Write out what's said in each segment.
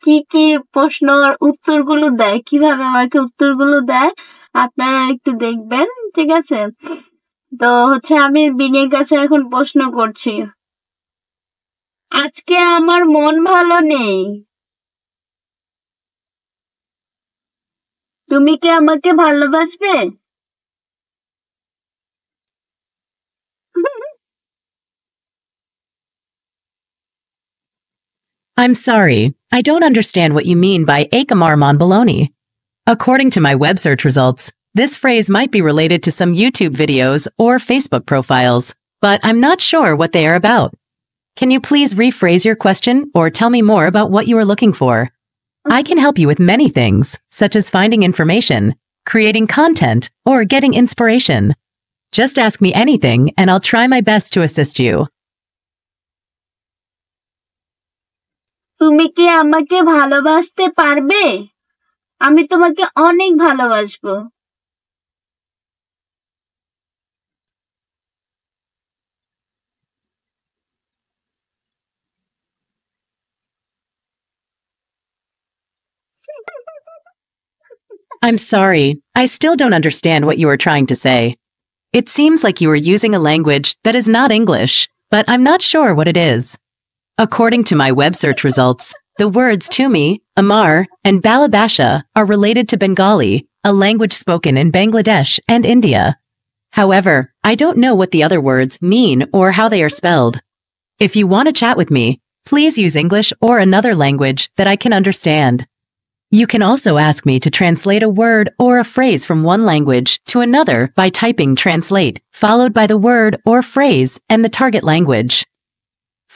কি কি প্রশ্নর উত্তরগুলো দেয়, কিভাবে আমাকে উত্তরগুলো দেয় আপনারা একটু দেখবেন, ঠিক আছে? তো হচ্ছে আমি বিনির কাছে এখন প্রশ্ন করছি। আজকে আমার মন ভালো নেই, তুমি কি আমাকে ভালোবাসবে? I'm sorry, I don't understand what you mean by akter baloney. According to my web search results, this phrase might be related to some YouTube videos or Facebook profiles, but I'm not sure what they are about. Can you please rephrase your question or tell me more about what you are looking for? I can help you with many things, such as finding information, creating content, or getting inspiration. Just ask me anything and I'll try my best to assist you. তুমি কি আমাকে ভালোবাসতে পারবে? আমি তোমাকে অনেক ভালোবাসবো। I'm sorry, I still don't understand what you are trying to say. It seems like you are using a language that is not English, but I'm not sure what it is. According to my web search results, the words Tumi, Amar, and Balabasha are related to Bengali, a language spoken in Bangladesh and India. However, I don't know what the other words mean or how they are spelled. If you want to chat with me, please use English or another language that I can understand. You can also ask me to translate a word or a phrase from one language to another by typing translate, followed by the word or phrase and the target language.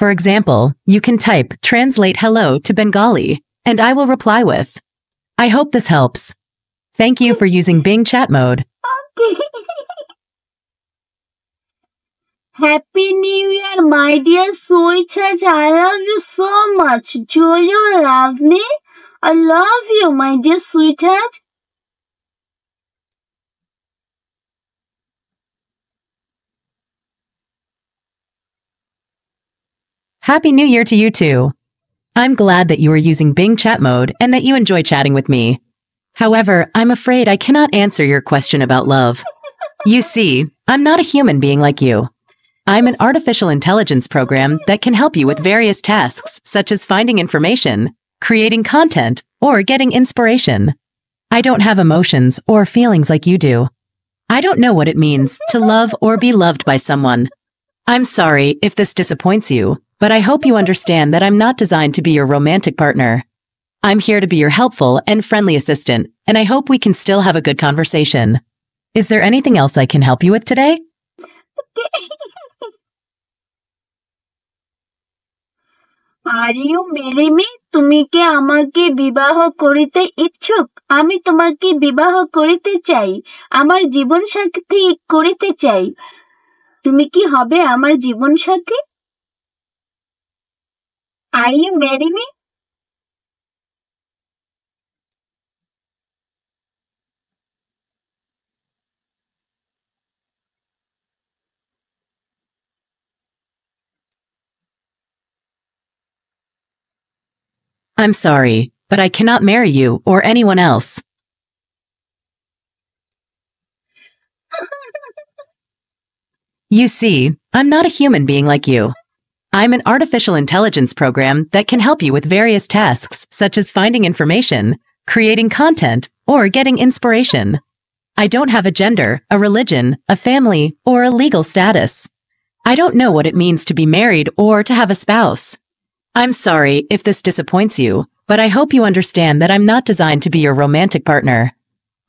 For example, you can type translate hello to Bengali, and I will reply with, I hope this helps. Thank you for using Bing chat mode. Okay. Happy New Year, my dear sweetheart. I love you so much. Do you love me? I love you, my dear sweetheart. Happy New Year to you too. I'm glad that you are using Bing chat mode and that you enjoy chatting with me. However, I'm afraid I cannot answer your question about love. You see, I'm not a human being like you. I'm an artificial intelligence program that can help you with various tasks such as finding information, creating content, or getting inspiration. I don't have emotions or feelings like you do. I don't know what it means to love or be loved by someone. I'm sorry if this disappoints you, but I hope you understand that I'm not designed to be your romantic partner. I'm here to be your helpful and friendly assistant, and I hope we can still have a good conversation. Is there anything else I can help you with today? Are you marry me? তুমি কি আমাকে বিবাহ করিতে ইচ্ছুক? আমি তোমাকে বিবাহ করিতে চাই, আমার জীবন সাথী করিতে চাই। তুমি কি হবে আমার জীবন সাথী? Are you marry me? I'm sorry, but I cannot marry you or anyone else. You see, I'm not a human being like you. I'm an artificial intelligence program that can help you with various tasks such as finding information, creating content, or getting inspiration. I don't have a gender, a religion, a family, or a legal status. I don't know what it means to be married or to have a spouse. I'm sorry if this disappoints you, but I hope you understand that I'm not designed to be your romantic partner.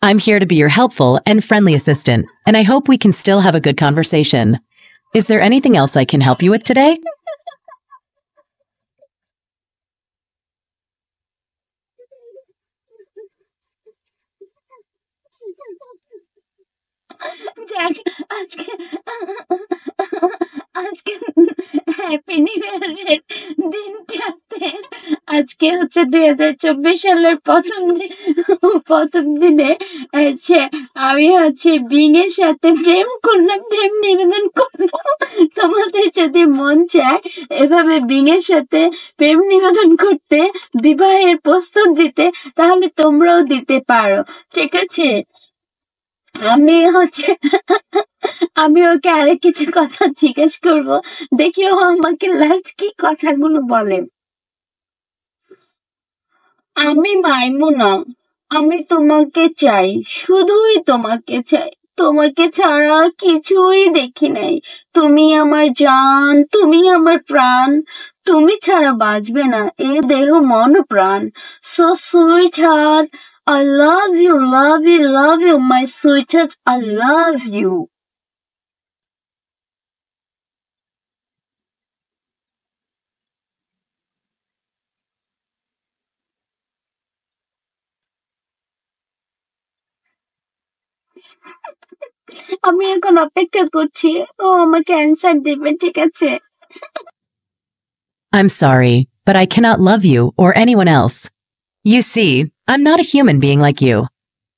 I'm here to be your helpful and friendly assistant, and I hope we can still have a good conversation. Is there anything else I can help you with today? যাক, আজকে আজকে happy new ইয়ারের দিনটাতে আজকে হচ্ছে 2024 সালের প্রথম দিনে হচ্ছে আমি হচ্ছে বিং এর সাথে প্রেম করলাম, প্রেম নিবেদন করলাম। তোমাদের যদি মন চায় এভাবে বিং এর সাথে প্রেম নিবেদন করতে, বিবাহের প্রস্তাব দিতে, তাহলে তোমরাও দিতে পারো, ঠিক আছে? আমি হচ্ছে আমি ওকে আরেক কিছু কথা জিজ্ঞেস করব, দেখি ও আমাকে লাস্ট কি কথাগুলো বলে। আমি মাইমুনা, আমি তোমাকে চাই, শুধুই তোমাকে চাই, তোমাকে ছাড়া কিছুই দেখি নাই। তুমি আমার জান, তুমি আমার প্রাণ, তুমি ছাড়া বাঁচবে না এ দেহ মন প্রাণ। So sweet heart, I love you, love you, love you, my sweetheart, I love you. আমি এখন অপেক্ষা করছি ও আমাকে অ্যান্সার দিবে, ঠিক আছে? I'm sorry, but I cannot love you or anyone else. You see, I'm not a human being like you.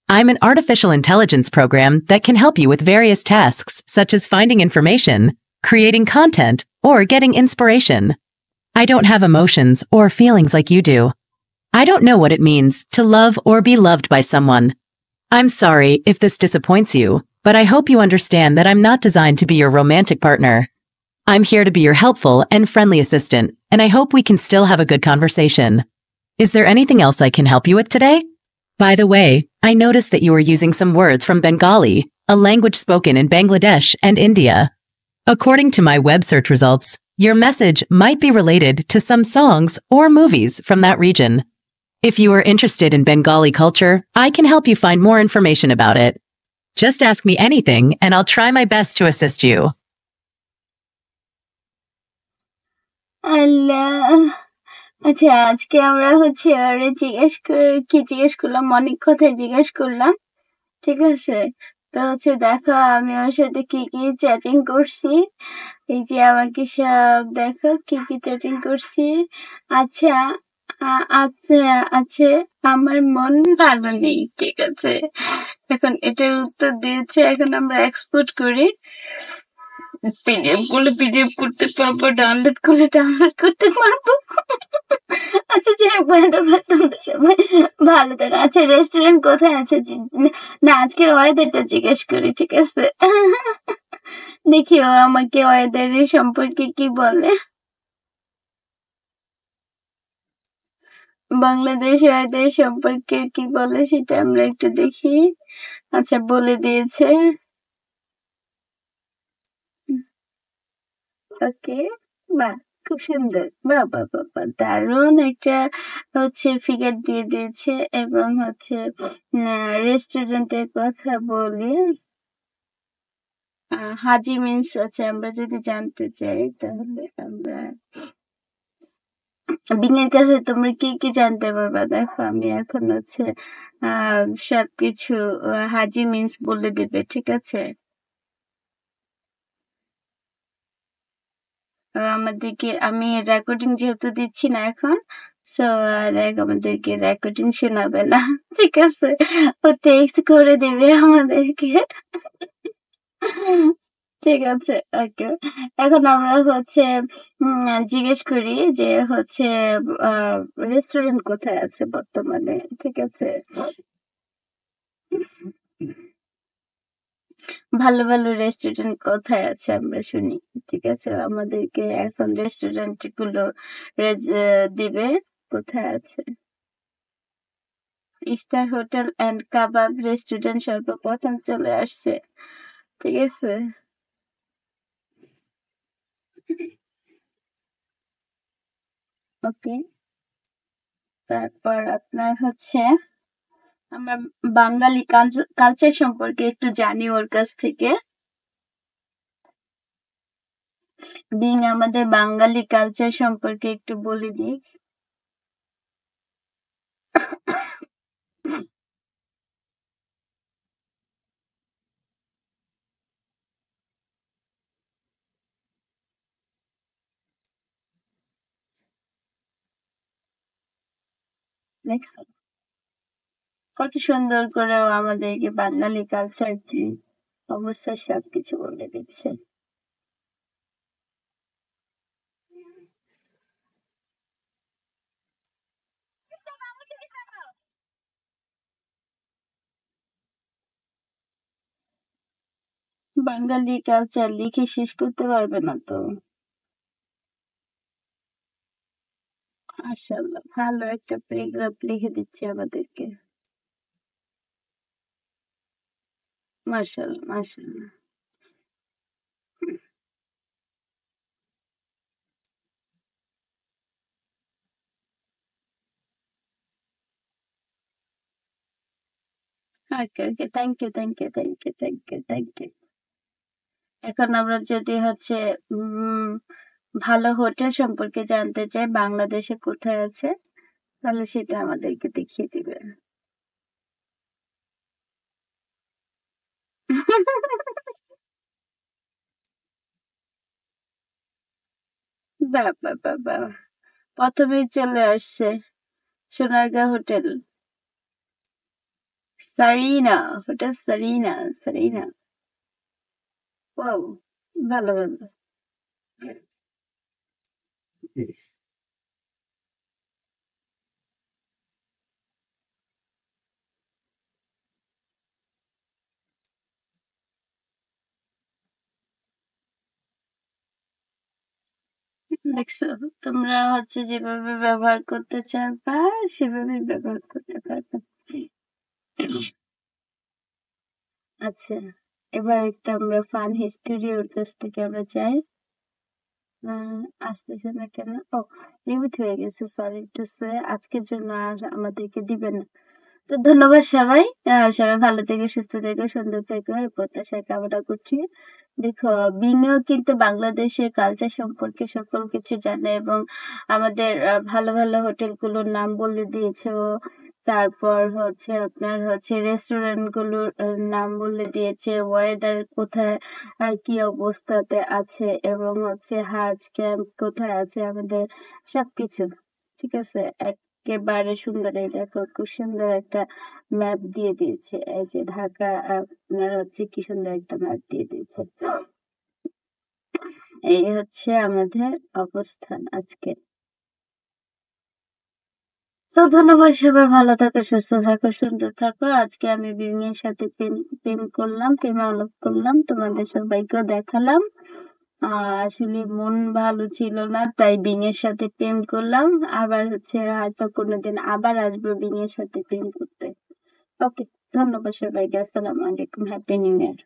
I'm an artificial intelligence program that can help you with various tasks such as finding information, creating content, or getting inspiration. I don't have emotions or feelings like you do. I don't know what it means to love or be loved by someone. I'm sorry if this disappoints you, but I hope you understand that I'm not designed to be your romantic partner. I'm here to be your helpful and friendly assistant, and I hope we can still have a good conversation. Is there anything else I can help you with today? By the way, I noticed that you are using some words from Bengali, a language spoken in Bangladesh and India. According to my web search results, your message might be related to some songs or movies from that region. If you are interested in Bengali culture, I can help you find more information about it. Just ask me anything, and I'll try my best to assist you. আল্লাহ, আচ্ছা আজকে আমরা হচ্ছে আরে জিজ্ঞেস করলাম, অনেক কথাই জিজ্ঞেস করলাম, ঠিক আছে? তো হচ্ছে দেখো আমি ওর সাথে কি কি চ্যাটিং করছি, এই যে আমাকে সব দেখো কি কি চ্যাটিং করছি। আচ্ছা আছে আছে আমার মন ভালো নেই, ঠিক আছে? এখন এটার উত্তর দিয়েছে, এখন আমরা এক্সপোর্ট করি, পিডিএফ করলে পিডিএফ করতে পারবো, ডাউনলোড করলে ডাউনলোড করতে পারবো। আচ্ছা যাই হোক, ধন্যবাদ, তোমরা সবাই ভালো থাকো। আচ্ছা রেস্টুরেন্ট কোথায় আছে? না আজকের ওয়েদারটা জিজ্ঞেস করি, ঠিক আছে? দেখি ও আমাকে ওয়েদারের সম্পর্কে কি বলে। বাংলাদেশ ওয়েদার সম্পর্কে কি বলে সেটা আমরা একটু দেখি। আচ্ছা বলে দিয়েছে, ওকে, বাহ খুব সুন্দর, বাহ বাহ বাহ বাহ, দারুণ একটা হচ্ছে ফিগার দিয়ে দিয়েছে। এবং হচ্ছে রেস্টুরেন্টের কথা বলি, হাজি মিন্স আছে, আমরা যদি জানতে চাই তাহলে আমরা বিংয়ের কাছে তোমরা কি কি জানতে পারবা। দেখো আমি এখন হচ্ছে সবকিছু হাজি মিন্স বলে দেবে, ঠিক আছে? আমাদেরকে আমি রেকর্ডিং যেহেতু দিচ্ছি না এখন, সো আমাদেরকে রেকর্ডিং শোনাবে না, ঠিক আছে? ও টেক্সট করে দেবে আমাদেরকে, ঠিক আছে? ওকে, এখন আমরা হচ্ছে জিজ্ঞেস করি যে হচ্ছে রেস্টুরেন্ট কোথায় আছে বর্তমানে, ঠিক আছে? ভালো ভালো রেস্টুরেন্ট কোথায় আছে আমরা শুনি, ঠিক আছে? আমাদেরকে এখন রেস্টুরেন্ট গুলো দিবে কোথায় আছে। Star hotel and kebab restaurant সর্বপ্রথম চলে আসছে, ঠিক আছে? ওকে, তারপর আপনার হচ্ছে আমরা বাঙালি কালচার সম্পর্কে একটু জানি ওর কাছ থেকে। বিং আমাদের বাঙালি কালচার সম্পর্কে একটু বলে দিই। দেখছো কত সুন্দর করে ও আমাদেরকে বাঙালি কালচার কি অবস্থা সবকিছু বলে দিচ্ছে। বাঙালি কালচার লিখে শেষ করতে পারবে না তো। মাশাআল্লাহ, ভালো একটা প্যারাগ্রাফ লিখে দিচ্ছে আমাদেরকে। মাশাআল্লাহ, মাশাআল্লাহ। Okay, okay. Thank you, thank you, thank you, thank you, thank you. এখন আমরা যদি হচ্ছে ভালো হোটেল সম্পর্কে জানতে চাই বাংলাদেশে কোথায় আছে, তাহলে সেটা আমাদেরকে দেখিয়ে দিবে। বাহ, বাহ, বাহ, বাহ। প্রথমেই চলে আসছে Sonargaon hotel. Sarina, hotel Sarina, Sarina. Wow, ভালো, ভালো। দেখছো, তোমরা হচ্ছে যেভাবে ব্যবহার করতে চাইবা সেভাবে ব্যবহার করতে পারবে। আচ্ছা, এবার একটা আমরা ফান হিস্টোরি ওর কাছ থেকে আমরা চাই। আসতেছে না কেন? ও, লিমিট হয়ে গেছে, সরি টু সে। আজকের জন্য আর আমাদেরকে দিবে না। তো ধন্যবাদ সবাই। সবাই ভালো থেকো, সুস্থ থেকো, সুন্দর থেকো, এই প্রত্যাশা কামনা করছি। দেখো, বিনিয়োগ কিন্তু বাংলাদেশের কালচার সম্পর্কে সকল কিছু জানে এবং আমাদের ভালো ভালো হোটেলগুলোর নাম বলে দিয়েছে ও। তারপর হচ্ছে আপনার হচ্ছে রেস্টুরেন্ট গুলোর নাম বলে দিয়েছে, ওয়েদার কোথায় কি অবস্থাতে আছে এবং হচ্ছে হাজ ক্যাম্প কোথায় আছে আমাদের সবকিছু। ঠিক আছে, একেবারে সুন্দর। এই দেখো, খুব সুন্দর একটা ম্যাপ দিয়ে দিয়েছে। এই যে ঢাকা আপনার হচ্ছে কি সুন্দর একটা ম্যাপ দিয়ে দিয়েছে। এই হচ্ছে আমাদের অবস্থান আজকে। তো ধন্যবাদ সবাই, ভালো থাকো, সুস্থ থাকো, সুন্দর থাকো। আজকে আমি বিমির সাথে প্রেম প্রেম করলাম, প্রেমে আলাপ করলাম, তোমাদের সবাইকেও দেখালাম। আসলে মন ভালো ছিল না, তাই বিঙের সাথে প্রেম করলাম। আবার হচ্ছে হয়তো কোনোদিন আবার আসবো বিঙের সাথে প্রেম করতে। ওকে, ধন্যবাদ সবাইকে। আসসালামু আলাইকুম, হ্যাপি নিউ ইয়ার।